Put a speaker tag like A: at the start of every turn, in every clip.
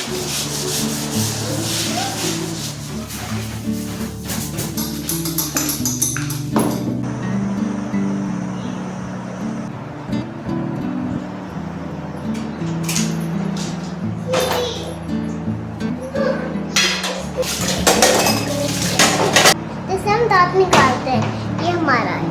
A: जैसे हम दांत निकालते हैं, ये हमारा है।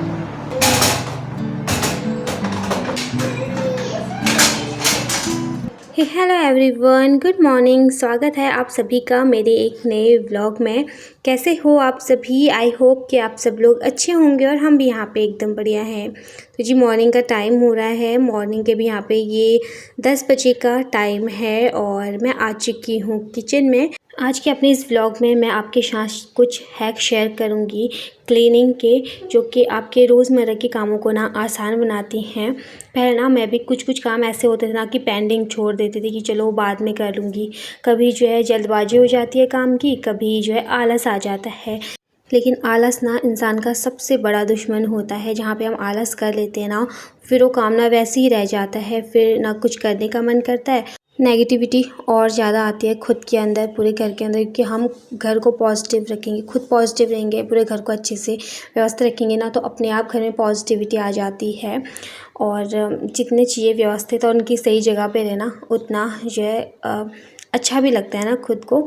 B: Hello everyone, good morning. स्वागत है आप सभी का मेरे एक नए व्लॉग में। कैसे हो आप सभी? आई होप कि आप सब लोग अच्छे होंगे और हम भी यहाँ पे एकदम बढ़िया हैं। तो जी मॉर्निंग का टाइम हो रहा है। मॉर्निंग के भी यहाँ पे ये 10 बजे का टाइम है और मैं आ चुकी हूँ किचन में। आज के अपने इस व्लॉग में मैं आपके साथ कुछ हैक शेयर करूँगी क्लीनिंग के, जो कि आपके रोज़मर्रा के कामों को ना आसान बनाती हैं। पहले ना मैं भी कुछ काम ऐसे होते थे ना कि पेंडिंग छोड़ देती थी कि चलो बाद में कर लूँगी। कभी जो है जल्दबाजी हो जाती है काम की, कभी जो है आलस आ जाता है। लेकिन आलस ना इंसान का सबसे बड़ा दुश्मन होता है। जहाँ पे हम आलस कर लेते हैं ना, फिर वो काम ना वैसे ही रह जाता है, फिर ना कुछ करने का मन करता है। नेगेटिविटी और ज़्यादा आती है खुद के अंदर, पूरे घर के अंदर। कि हम घर को पॉजिटिव रखेंगे, खुद पॉजिटिव रहेंगे, पूरे घर को अच्छे से व्यवस्थित रखेंगे ना, तो अपने आप घर में पॉजिटिविटी आ जाती है। और जितने चीज़ें व्यवस्थित और उनकी सही जगह पे रहना, उतना जो है अच्छा भी लगता है ना खुद को।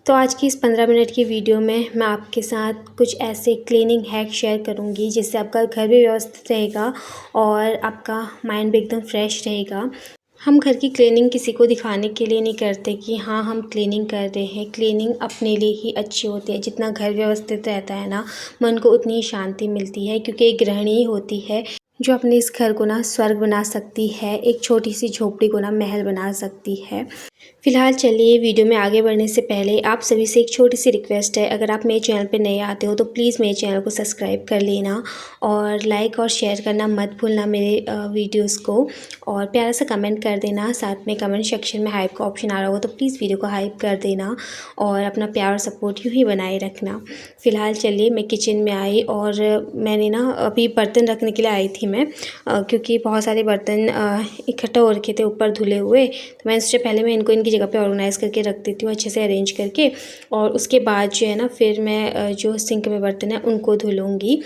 B: तो आज की इस 15 मिनट की वीडियो में मैं आपके साथ कुछ ऐसे क्लीनिंग हैक शेयर करूंगी जिससे आपका घर भी व्यवस्थित रहेगा और आपका माइंड भी एकदम फ्रेश रहेगा। हम घर की क्लीनिंग किसी को दिखाने के लिए नहीं करते कि हाँ हम क्लीनिंग कर रहे हैं। क्लीनिंग अपने लिए ही अच्छी होती है। जितना घर व्यवस्थित रहता है ना, मन को उतनी ही शांति मिलती है, क्योंकि एक गृहिणी होती है जो अपने इस घर को ना स्वर्ग बना सकती है, एक छोटी सी झोपड़ी को ना महल बना सकती है। फिलहाल चलिए वीडियो में आगे बढ़ने से पहले आप सभी से एक छोटी सी रिक्वेस्ट है। अगर आप मेरे चैनल पर नए आते हो तो प्लीज़ मेरे चैनल को सब्सक्राइब कर लेना और लाइक और शेयर करना मत भूलना मेरे वीडियोस को, और प्यारा सा कमेंट कर देना। साथ में कमेंट सेक्शन में हाइप का ऑप्शन आ रहा होगा तो प्लीज़ वीडियो को हाइप कर देना और अपना प्यार और सपोर्ट यूँ ही बनाए रखना। फ़िलहाल चलिए मैं किचन में आई और मैंने ना अभी बर्तन रखने के लिए आई थी मैं, क्योंकि बहुत सारे बर्तन इकट्ठा हो रखे थे ऊपर धुले हुए। तो मैं इससे पहले मैं इनको इनकी जगह पे ऑर्गेनाइज़ करके रख देती हूँ अच्छे से अरेंज करके, और उसके बाद जो है ना फिर मैं जो सिंक में बर्तन है उनको धुलूँगी।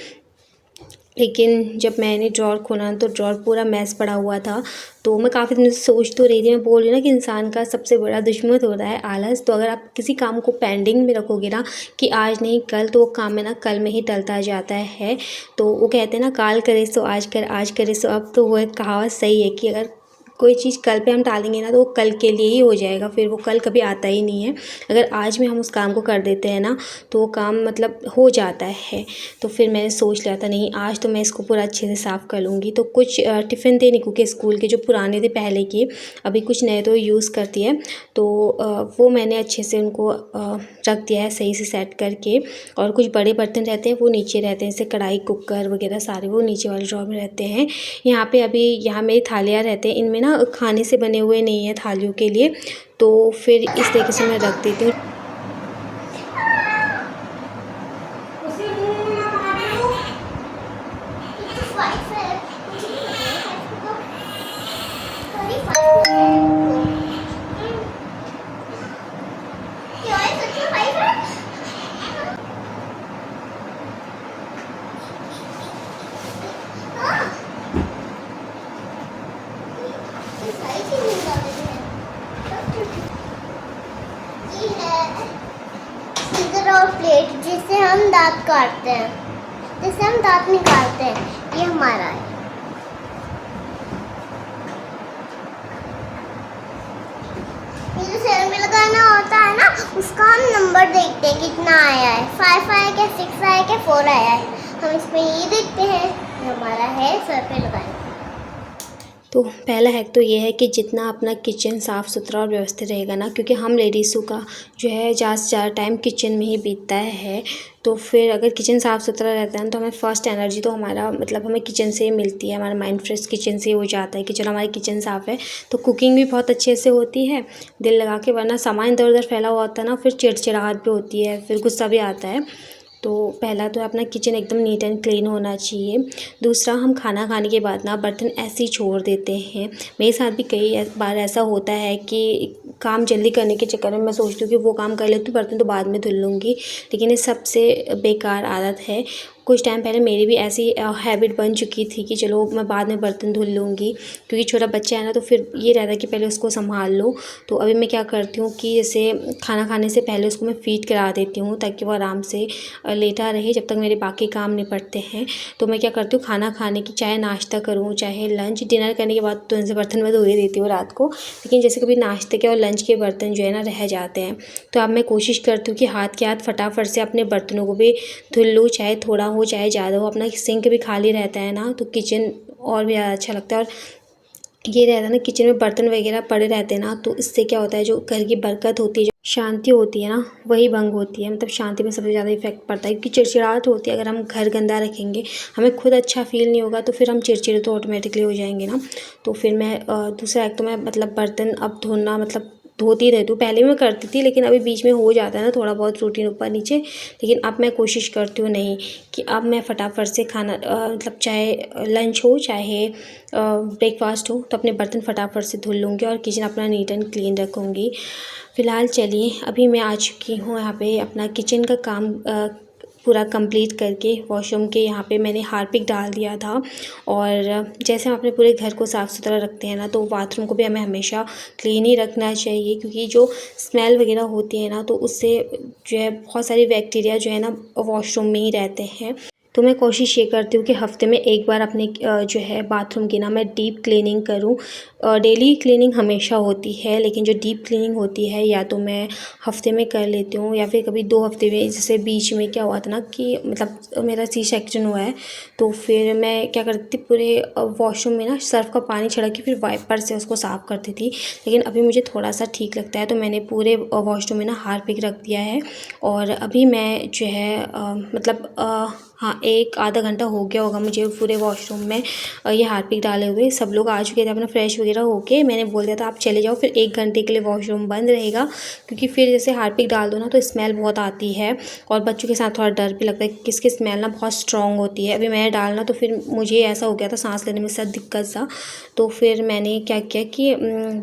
B: लेकिन जब मैंने ड्रॉर खोला तो ड्रॉर पूरा मैस पड़ा हुआ था। तो मैं काफ़ी दिन से सोच तो रही थी, मैं बोल रही ना कि इंसान का सबसे बड़ा दुश्मन होता है आलस। तो अगर आप किसी काम को पेंडिंग में रखोगे ना कि आज नहीं कल, तो वो काम है ना कल में ही टलता जाता है। तो वो कहते हैं ना काल करे सो आज कर, आज करे सो अब। तो वो एक कहावत सही है कि अगर कोई चीज़ कल पे हम टालेंगे ना तो वो कल के लिए ही हो जाएगा, फिर वो कल कभी आता ही नहीं है। अगर आज में हम उस काम को कर देते हैं ना तो वो काम मतलब हो जाता है। तो फिर मैंने सोच लिया था नहीं आज तो मैं इसको पूरा अच्छे से साफ़ कर लूँगी। तो कुछ टिफ़िन थे निकू के स्कूल के जो पुराने थे पहले के, अभी कुछ नए तो यूज़ करती है। तो वो मैंने अच्छे से उनको रख दिया है सही से सेट करके। और कुछ बड़े बर्तन रहते हैं वो नीचे रहते हैं, जैसे कढ़ाई कुकर वगैरह सारे वो नीचे वाले ड्रॉर में रहते हैं। यहाँ पे अभी यहाँ मेरी थालियाँ रहते हैं, इनमें ना खाने से बने हुए नहीं है थालियों के लिए, तो फिर इस तरीके से मैं रख देती हूँ।
A: सीजर और प्लेट जिससे हम दांत काटते हैं, जिससे हम दांत निकालते हैं, ये हमारा है। ये जो सिर में लगाना होता है ना, उसका हम नंबर देखते हैं कितना आया है, 5 आया क्या, 6 आया क्या, 4 आया है। हम इसमें ये देखते हैं, ये हमारा है सर पे लगाना।
B: तो पहला हैक तो ये है कि जितना अपना किचन साफ़ सुथरा और व्यवस्थित रहेगा ना, क्योंकि हम लेडीज़ों का जो है ज़्यादा से ज़्यादा टाइम किचन में ही बीतता है। तो फिर अगर किचन साफ़ सुथरा रहता है ना तो हमें फर्स्ट एनर्जी तो हमारा मतलब हमें किचन से ही मिलती है। हमारा माइंड फ्रेश किचन से ही हो जाता है कि चलो हमारी किचन साफ़ है तो कुकिंग भी बहुत अच्छे से होती है दिल लगा के। वरना सामान इधर उधर फैला हुआ होता है ना, फिर चिड़चिड़ाहट भी होती है, फिर गुस्सा भी आता है। तो पहला तो अपना किचन एकदम नीट एंड क्लीन होना चाहिए। दूसरा, हम खाना खाने के बाद ना बर्तन ऐसे ही छोड़ देते हैं। मेरे साथ भी कई बार ऐसा होता है कि काम जल्दी करने के चक्कर में मैं सोचती हूँ कि वो काम कर लेती हूँ, बर्तन तो बाद में धुल लूँगी, लेकिन ये सबसे बेकार आदत है। कुछ टाइम पहले मेरी भी ऐसी हैबिट बन चुकी थी कि चलो मैं बाद में बर्तन धुल लूँगी, क्योंकि छोटा बच्चा है ना, तो फिर ये रहता है कि पहले उसको संभाल लो। तो अभी मैं क्या करती हूँ कि जैसे खाना खाने से पहले उसको मैं फ़ीड करा देती हूँ, ताकि वो आराम से लेटा रहे जब तक मेरे बाकी काम निपटते हैं। तो मैं क्या करती हूँ, खाना खाने की चाहे नाश्ता करूँ चाहे लंच, डिनर करने के बाद तो इनसे बर्तन मैं धो ही देती हूँ रात को, लेकिन जैसे कभी नाश्ते के और लंच के बर्तन जो है ना रह जाते हैं, तो अब मैं कोशिश करती हूँ कि हाथ के हाथ फटाफट से अपने बर्तनों को भी धुल लूँ, चाहे थोड़ा हो चाहे ज़्यादा हो। अपना सिंक भी खाली रहता है ना, तो किचन और भी ज़्यादा अच्छा लगता है। और ये रहता है ना, किचन में बर्तन वगैरह पड़े रहते हैं ना, तो इससे क्या होता है, जो घर की बरकत होती है, जो शांति होती है ना, वही भंग होती है। मतलब शांति में सबसे ज़्यादा इफेक्ट पड़ता है, क्योंकि चिड़चिड़ाहट होती है। अगर हम घर गंदा रखेंगे, हमें खुद अच्छा फील नहीं होगा, तो फिर हम चिड़चिड़े तो ऑटोमेटिकली हो जाएंगे ना। तो फिर मैं दूसरा एक तो मैं मतलब बर्तन अब धोना मतलब धोती रहती हूँ। पहले मैं करती थी, लेकिन अभी बीच में हो जाता है ना थोड़ा बहुत रूटीन ऊपर नीचे, लेकिन अब मैं कोशिश करती हूँ नहीं, कि अब मैं फटाफट से खाना मतलब चाहे लंच हो चाहे ब्रेकफास्ट हो, तो अपने बर्तन फटाफट से धुल लूँगी और किचन अपना नीट एंड क्लीन रखूँगी। फ़िलहाल चलिए, अभी मैं आ चुकी हूँ यहाँ पे अपना किचन का काम पूरा कंप्लीट करके। वॉशरूम के यहाँ पे मैंने हार्पिक डाल दिया था, और जैसे हम अपने पूरे घर को साफ़ सुथरा रखते हैं ना, तो बाथरूम को भी हमें हमेशा क्लीन ही रखना चाहिए, क्योंकि जो स्मेल वगैरह होती है ना, तो उससे जो है बहुत सारी बैक्टीरिया जो है ना वॉशरूम में ही रहते हैं। तो मैं कोशिश ये करती हूँ कि हफ़्ते में एक बार अपने जो है बाथरूम की ना मैं डीप क्लीनिंग करूँ। डेली क्लीनिंग हमेशा होती है, लेकिन जो डीप क्लीनिंग होती है या तो मैं हफ़्ते में कर लेती हूँ, या फिर कभी 2 हफ़्ते में। जैसे बीच में क्या हुआ था ना कि मतलब मेरा सी सेक्शन हुआ है, तो फिर मैं क्या करती थी, पूरे वॉशरूम में ना सर्फ़ का पानी छिड़क के फिर वाइपर से उसको साफ़ करती थी। लेकिन अभी मुझे थोड़ा-सा ठीक लगता है, तो मैंने पूरे वॉशरूम में ना हार्पिक रख दिया है। और अभी मैं जो है मतलब हाँ, 1 आधा घंटा हो गया होगा मुझे पूरे वॉशरूम में ये हार्पिक डाले हुए। सब लोग आ चुके थे अपना फ्रेश वगैरह होके। मैंने बोल दिया था आप चले जाओ, फिर 1 घंटे के लिए वॉशरूम बंद रहेगा, क्योंकि फिर जैसे हार्पिक डाल दो ना तो स्मेल बहुत आती है, और बच्चों के साथ थोड़ा डर भी लगता है कि इसकी स्मेल ना बहुत स्ट्रॉन्ग होती है। अभी मैंने डालना, तो फिर मुझे ऐसा हो गया था सांस लेने में सर दिक्कत सा, तो फिर मैंने क्या किया कि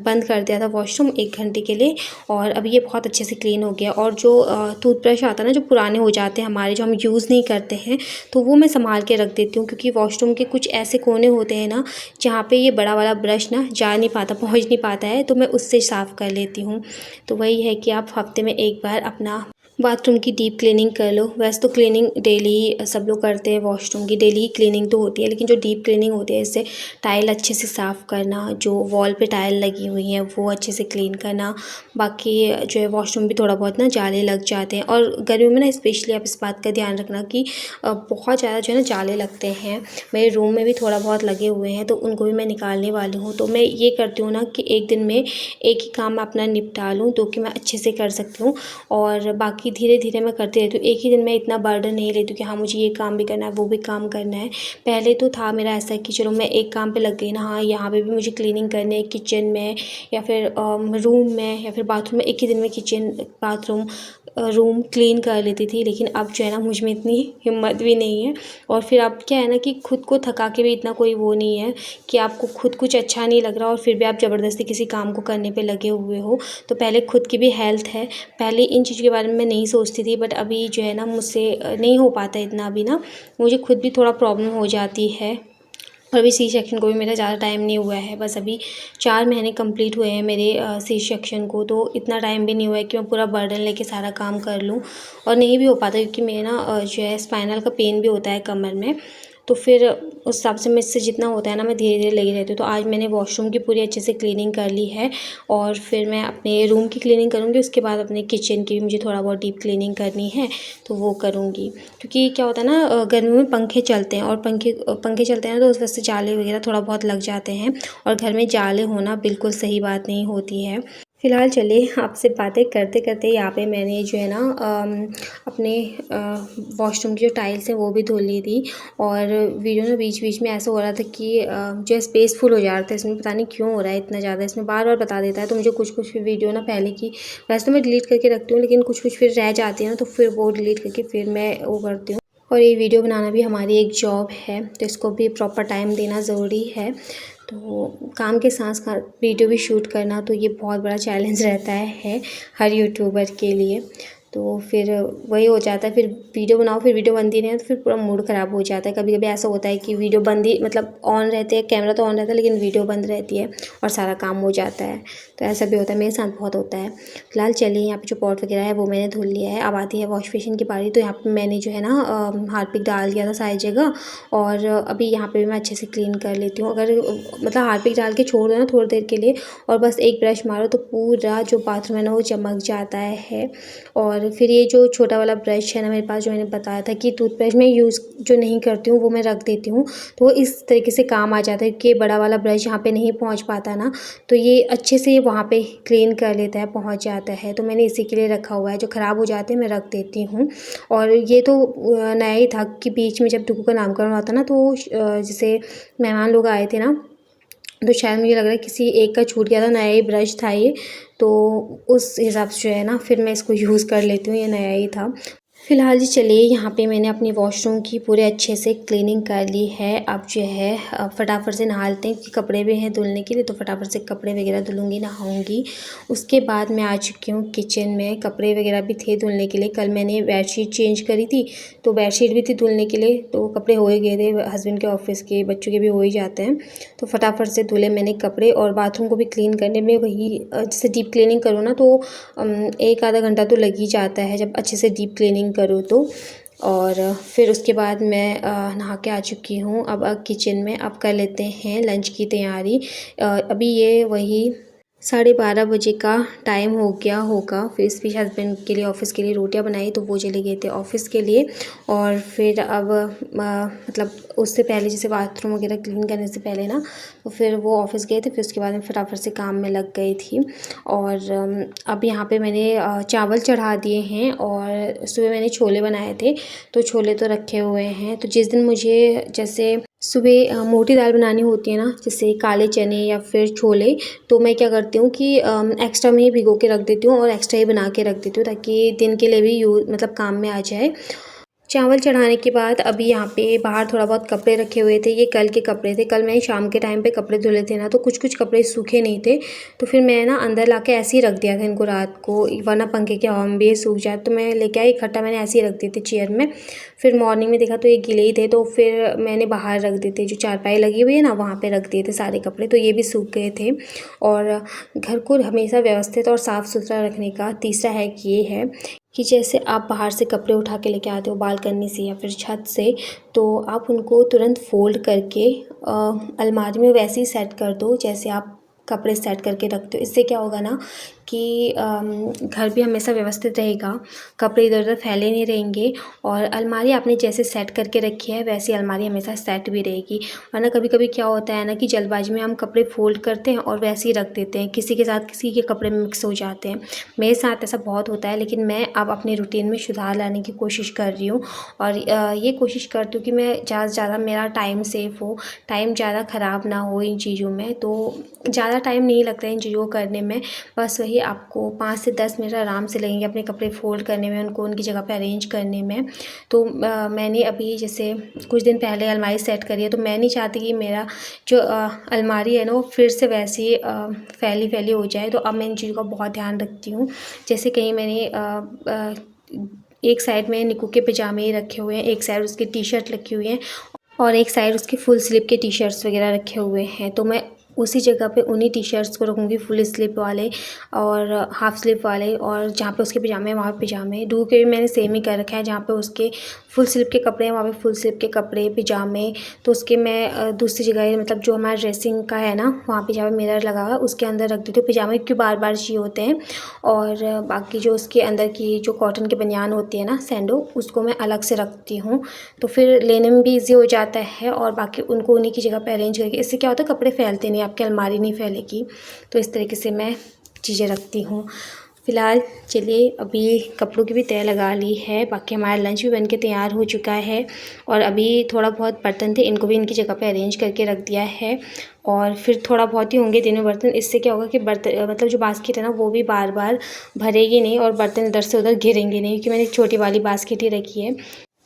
B: बंद कर दिया था वॉशरूम 1 घंटे के लिए। और अभी ये बहुत अच्छे से क्लीन हो गया। और जो टूथब्रश आता है ना, जो पुराने हो जाते हैं हमारे, जो हम यूज़ नहीं करते हैं, तो वो मैं संभाल के रख देती हूँ, क्योंकि वॉशरूम के कुछ ऐसे कोने होते हैं ना जहाँ पे ये बड़ा वाला ब्रश ना जा नहीं पाता, पहुँच नहीं पाता है, तो मैं उससे साफ़ कर लेती हूँ। तो वही है कि आप हफ्ते में एक बार अपना बाथरूम की डीप क्लीनिंग कर लो। वैसे तो क्लीनिंग डेली सब लोग करते हैं, वॉशरूम की डेली क्लीनिंग तो होती है, लेकिन जो डीप क्लीनिंग होती है, इससे टाइल अच्छे से साफ़ करना, जो वॉल पे टाइल लगी हुई हैं वो अच्छे से क्लीन करना। बाकी जो है वॉशरूम भी थोड़ा बहुत ना जाले लग जाते हैं, और गर्मियों में ना स्पेशली आप इस बात का ध्यान रखना कि बहुत ज़्यादा जो है ना जाले लगते हैं। मेरे रूम में भी थोड़ा बहुत लगे हुए हैं, तो उनको भी मैं निकालने वाली हूँ। तो मैं ये करती हूँ ना कि एक दिन में एक ही काम अपना निपटा लूँ, तो कि मैं अच्छे से कर सकती हूँ, और बाकी धीरे धीरे मैं करती रहती हूँ। एक ही दिन में इतना बर्डन नहीं लेती हूँ कि हाँ मुझे ये काम भी करना है वो भी काम करना है। पहले तो था मेरा ऐसा कि चलो मैं एक काम पे लग गई ना, हाँ यहाँ पे भी मुझे क्लीनिंग करनी है, किचन में या फिर रूम में या फिर बाथरूम में, एक ही दिन में किचन बाथरूम रूम क्लीन कर लेती थी। लेकिन अब जो है ना मुझ में इतनी हिम्मत भी नहीं है, और फिर अब क्या है ना कि खुद को थका के भी इतना कोई वो नहीं है कि आपको खुद कुछ अच्छा नहीं लग रहा और फिर भी आप ज़बरदस्ती किसी काम को करने पे लगे हुए हो। तो पहले खुद की भी हेल्थ है, पहले इन चीज़ों के बारे में मैं नहीं सोचती थी, बट अभी जो है ना मुझसे नहीं हो पाता इतना। अभी ना मुझे खुद भी थोड़ा प्रॉब्लम हो जाती है, और अभी सी सेक्शन को भी मेरा ज़्यादा टाइम नहीं हुआ है, बस अभी 4 महीने कंप्लीट हुए हैं मेरे सी सेक्शन को। तो इतना टाइम भी नहीं हुआ है कि मैं पूरा बर्डन लेके सारा काम कर लूँ, और नहीं भी हो पाता, क्योंकि मेरे ना जो है स्पाइनल का पेन भी होता है कमर में। तो फिर उस हिसाब से मुझसे जितना होता है ना मैं धीरे धीरे लगी रहती हूँ। तो आज मैंने वॉशरूम की पूरी अच्छे से क्लीनिंग कर ली है, और फिर मैं अपने रूम की क्लीनिंग करूँगी। उसके बाद अपने किचन की भी मुझे थोड़ा बहुत डीप क्लीनिंग करनी है, तो वो करूँगी। क्योंकि क्या होता है ना गर्मियों में पंखे चलते हैं, और पंखे चलते हैं तो उस वजह से जाले वगैरह थोड़ा बहुत लग जाते हैं, और घर में जाले होना बिल्कुल सही बात नहीं होती है। फ़िलहाल चलिए आपसे बातें करते करते यहाँ पे मैंने जो है ना अपने वॉशरूम की जो टाइल्स हैं वो भी धुल ली थी। और वीडियो ना बीच बीच में ऐसा हो रहा था कि जो स्पेस फुल हो जा रहा था इसमें, पता नहीं क्यों हो रहा है इतना ज़्यादा, इसमें बार बार बता देता है। तो मुझे कुछ कुछ फिर वीडियो ना पहले की वैसे तो मैं डिलीट करके रखती हूँ, लेकिन कुछ कुछ फिर रह जाती है ना, तो फिर वो डिलीट करके फिर मैं वो करती हूँ। और ये वीडियो बनाना भी हमारी एक जॉब है, तो इसको भी प्रॉपर टाइम देना ज़रूरी है। तो काम के साथ साथ वीडियो भी शूट करना, तो ये बहुत बड़ा चैलेंज रहता है हर यूट्यूबर के लिए। तो फिर वही हो जाता है, फिर वीडियो बनाओ फिर वीडियो बनती नहीं है तो फिर पूरा मूड ख़राब हो जाता है। कभी कभी ऐसा होता है कि वीडियो बंद ही मतलब ऑन रहते हैं, कैमरा तो ऑन रहता है लेकिन वीडियो बंद रहती है और सारा काम हो जाता है। तो ऐसा भी होता है, मेरे साथ बहुत होता है। फिलहाल चलिए यहाँ पे जो पॉट वगैरह है वो मैंने धुल लिया है। अब आती है वॉश बेसिन की बारी। तो यहाँ पे मैंने जो है ना हार्पिक डाल दिया था सारी जगह, और अभी यहाँ पे भी मैं अच्छे से क्लीन कर लेती हूँ। अगर मतलब हार्पिक डाल के छोड़ दो ना थोड़ी देर के लिए और बस एक ब्रश मारो तो पूरा जो बाथरूम है ना वो चमक जाता है। और फिर ये जो छोटा वाला ब्रश है ना मेरे पास, जो मैंने बताया था कि टूथब्रश में यूज़ जो नहीं करती हूँ वो मैं रख देती हूँ, तो इस तरीके से काम आ जाता है कि बड़ा वाला ब्रश यहाँ पे नहीं पहुँच पाता ना, तो ये अच्छे से वहाँ पे क्लीन कर लेता है, पहुँच जाता है। तो मैंने इसी के लिए रखा हुआ है, जो ख़राब हो जाते हैं मैं रख देती हूँ। और ये तो नया ही था कि बीच में जब टुकू का नामकरण हुआ था ना, तो जैसे मेहमान लोग आए थे ना, तो शायद मुझे लग रहा है किसी एक का छूट गया था, नया ही ब्रश था ये, तो उस हिसाब से जो है ना फिर मैं इसको यूज़ कर लेती हूँ, ये नया ही था। फ़िलहाल जी चलिए यहाँ पे मैंने अपनी वॉशरूम की पूरे अच्छे से क्लीनिंग कर ली है। अब जो है फटाफट से नहा लेते हैं कि कपड़े भी हैं धुलने के लिए, तो फटाफट से कपड़े वगैरह धुलूँगी, नहाऊँगी। उसके बाद मैं आ चुकी हूँ किचन में। कपड़े वगैरह भी थे धुलने के लिए, कल मैंने बेडशीट चेंज करी थी तो बेडशीट भी थी धुलने के लिए, तो कपड़े हो ही गए थे, हस्बैंड के ऑफिस के बच्चों के भी हो ही जाते हैं। तो फटाफट से धुले मैंने कपड़े, और बाथरूम को भी क्लीन करने में वही जैसे डीप क्लीनिंग करो ना तो 1 आधा घंटा तो लग ही जाता है जब अच्छे से डीप क्लीनिंग करो तो। और फिर उसके बाद मैं नहा के आ चुकी हूँ। अब किचन में अब कर लेते हैं लंच की तैयारी। अभी ये वही 12:30 बजे का टाइम हो गया होगा। फिर इस बीच हस्बैंड के लिए ऑफ़िस के लिए रोटियां बनाई, तो वो चले गए थे ऑफ़िस के लिए। और फिर अब मतलब उससे पहले जैसे बाथरूम वगैरह क्लीन करने से पहले ना, तो फिर वो ऑफ़िस गए थे, फिर उसके बाद में फटाफट से काम में लग गई थी। और अब यहाँ पे मैंने चावल चढ़ा दिए हैं, और सुबह मैंने छोले बनाए थे, तो छोले तो रखे हुए हैं। तो जिस दिन मुझे जैसे सुबह मोटी दाल बनानी होती है ना, जैसे काले चने या फिर छोले, तो मैं क्या करती हूँ कि एक्स्ट्रा में ही भिगो के रख देती हूँ और एक्स्ट्रा ही बना के रख देती हूँ, ताकि दिन के लिए भी मतलब काम में आ जाए। चावल चढ़ाने के बाद अभी यहाँ पे बाहर थोड़ा बहुत कपड़े रखे हुए थे, ये कल के कपड़े थे। कल मैंने शाम के टाइम पे कपड़े धुले थे ना, तो कुछ कुछ कपड़े सूखे नहीं थे, तो फिर मैं ना अंदर लाके ऐसे ही रख दिया था इनको रात को, वरना पंखे की हवा में भी ये सूख जाए। तो मैं लेके आई इकट्ठा, मैंने ऐसे ही रख दिए थे चेयर में। फिर मॉर्निंग में देखा तो ये गीले ही थे, तो फिर मैंने बाहर रख दिए थे, जो चारपाई लगी हुई है ना वहाँ पर रख दिए थे सारे कपड़े, तो ये भी सूख गए थे। और घर को हमेशा व्यवस्थित और साफ़ सुथरा रखने का तीसरा हैक ये है कि जैसे आप बाहर से कपड़े उठा के लेके आते हो बालकनी से या फिर छत से, तो आप उनको तुरंत फ़ोल्ड करके अलमारी में वैसे ही सेट कर दो जैसे आप कपड़े सेट करके रखते हो। इससे क्या होगा ना कि घर भी हमेशा व्यवस्थित रहेगा, कपड़े इधर उधर फैले नहीं रहेंगे, और अलमारी आपने जैसे सेट करके रखी है वैसी अलमारी हमेशा सेट भी रहेगी। वरना कभी कभी क्या होता है ना कि जल्दबाजी में हम कपड़े फोल्ड करते हैं और वैसे ही रख देते हैं, किसी के साथ किसी के कपड़े मिक्स हो जाते हैं। मेरे साथ ऐसा बहुत होता है, लेकिन मैं अब अपने रूटीन में सुधार लाने की कोशिश कर रही हूँ, और ये कोशिश करती हूँ कि मैं ज़्यादा से ज़्यादा मेरा टाइम सेफ हो, टाइम ज़्यादा ख़राब ना हो इन चीज़ों में। तो ज़्यादा टाइम नहीं लगता है इन चीज़ों को करने में, बस वही आपको 5 से 10 मिनट आराम से लगेंगे अपने कपड़े फ़ोल्ड करने में, उनको उनकी जगह पे अरेंज करने में। तो मैंने अभी जैसे कुछ दिन पहले अलमारी सेट करी है, तो मैं नहीं चाहती कि मेरा जो अलमारी है ना वो फिर से वैसी फैली फैली हो जाए। तो अब मैं इन चीज़ों का बहुत ध्यान रखती हूँ। जैसे कहीं मैंने एक साइड में निक्कू के पजामे रखे हुए हैं, एक साइड उसकी टी शर्ट रखी हुई है, और एक साइड उसके फुल स्लीव के टी शर्ट्स वगैरह रखे हुए हैं, तो मैं उसी जगह पे उन्हीं टी शर्ट्स को रखूँगी, फुल स्लीव वाले और हाफ स्लीव वाले, और जहाँ पे उसके पजामे हैं वहाँ पे पजामे। डू के भी मैंने सेम ही कर रखा है, जहाँ पे उसके फुल स्लीव के कपड़े हैं वहाँ पे फुल स्लीव के कपड़े पजामे। तो उसके मैं दूसरी जगह मतलब जो हमारा ड्रेसिंग का है ना वहाँ पे जहाँ पे मिरर लगा हुआ है उसके अंदर रख देती हूँ पजामे, क्योंकि बार बार चाहिए होते हैं। और बाकी जो उसके अंदर की जो कॉटन की बनियान होती है ना सैंडो, उसको मैं अलग से रखती हूँ, तो फिर लेने में भी ईजी हो जाता है। और बाकी उनको उन्हीं की जगह पे अरेंज करके, इससे क्या होता है कपड़े फैलते नहीं, आपकी अलमारी नहीं फैलेगी। तो इस तरीके से मैं चीज़ें रखती हूँ। फ़िलहाल चलिए अभी कपड़ों की भी तय लगा ली है, बाकी हमारा लंच भी बन के तैयार हो चुका है और अभी थोड़ा बहुत बर्तन थे, इनको भी इनकी जगह पे अरेंज करके रख दिया है और फिर थोड़ा बहुत ही होंगे दिन में बर्तन। इससे क्या होगा कि बर्तन मतलब जो बास्केट है ना वो भी बार बार भरेगी नहीं और बर्तन इधर से उधर गिरेंगे नहीं, क्योंकि मैंने एक छोटी वाली बास्केट ही रखी है।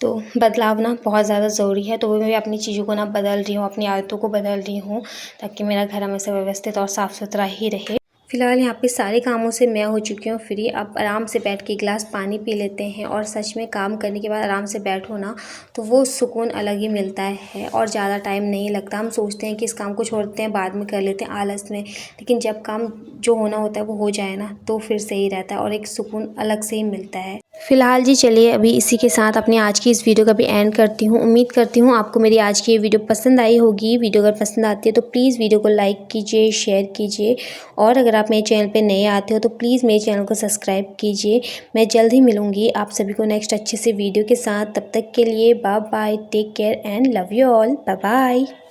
B: तो बदलाव ना बहुत ज़्यादा ज़रूरी है, तो वो मैं अपनी चीज़ों को ना बदल रही हूँ, अपनी आदतों को बदल रही हूँ ताकि मेरा घर हमेशा व्यवस्थित और साफ़ सुथरा ही रहे। फ़िलहाल यहाँ पे सारे कामों से मैं हो चुकी हूँ फ्री। अब आराम से बैठ के गिलास पानी पी लेते हैं और सच में काम करने के बाद आराम से बैठो ना तो वो सुकून अलग ही मिलता है और ज़्यादा टाइम नहीं लगता। हम सोचते हैं कि इस काम को छोड़ते हैं, बाद में कर लेते हैं आलस में, लेकिन जब काम जो होना होता है वो हो जाए ना तो फिर सही रहता है और एक सुकून अलग से ही मिलता है। फ़िलहाल जी चलिए अभी इसी के साथ अपनी आज की इस वीडियो का भी एंड करती हूँ। उम्मीद करती हूँ आपको मेरी आज की ये वीडियो पसंद आई होगी। वीडियो अगर पसंद आती है तो प्लीज़ वीडियो को लाइक कीजिए, शेयर कीजिए और अगर आप मेरे चैनल पे नए आते हो तो प्लीज़ मेरे चैनल को सब्सक्राइब कीजिए। मैं जल्द ही मिलूँगी आप सभी को नेक्स्ट अच्छे से वीडियो के साथ। तब तक के लिए bye bye, take care and love you all, bye bye.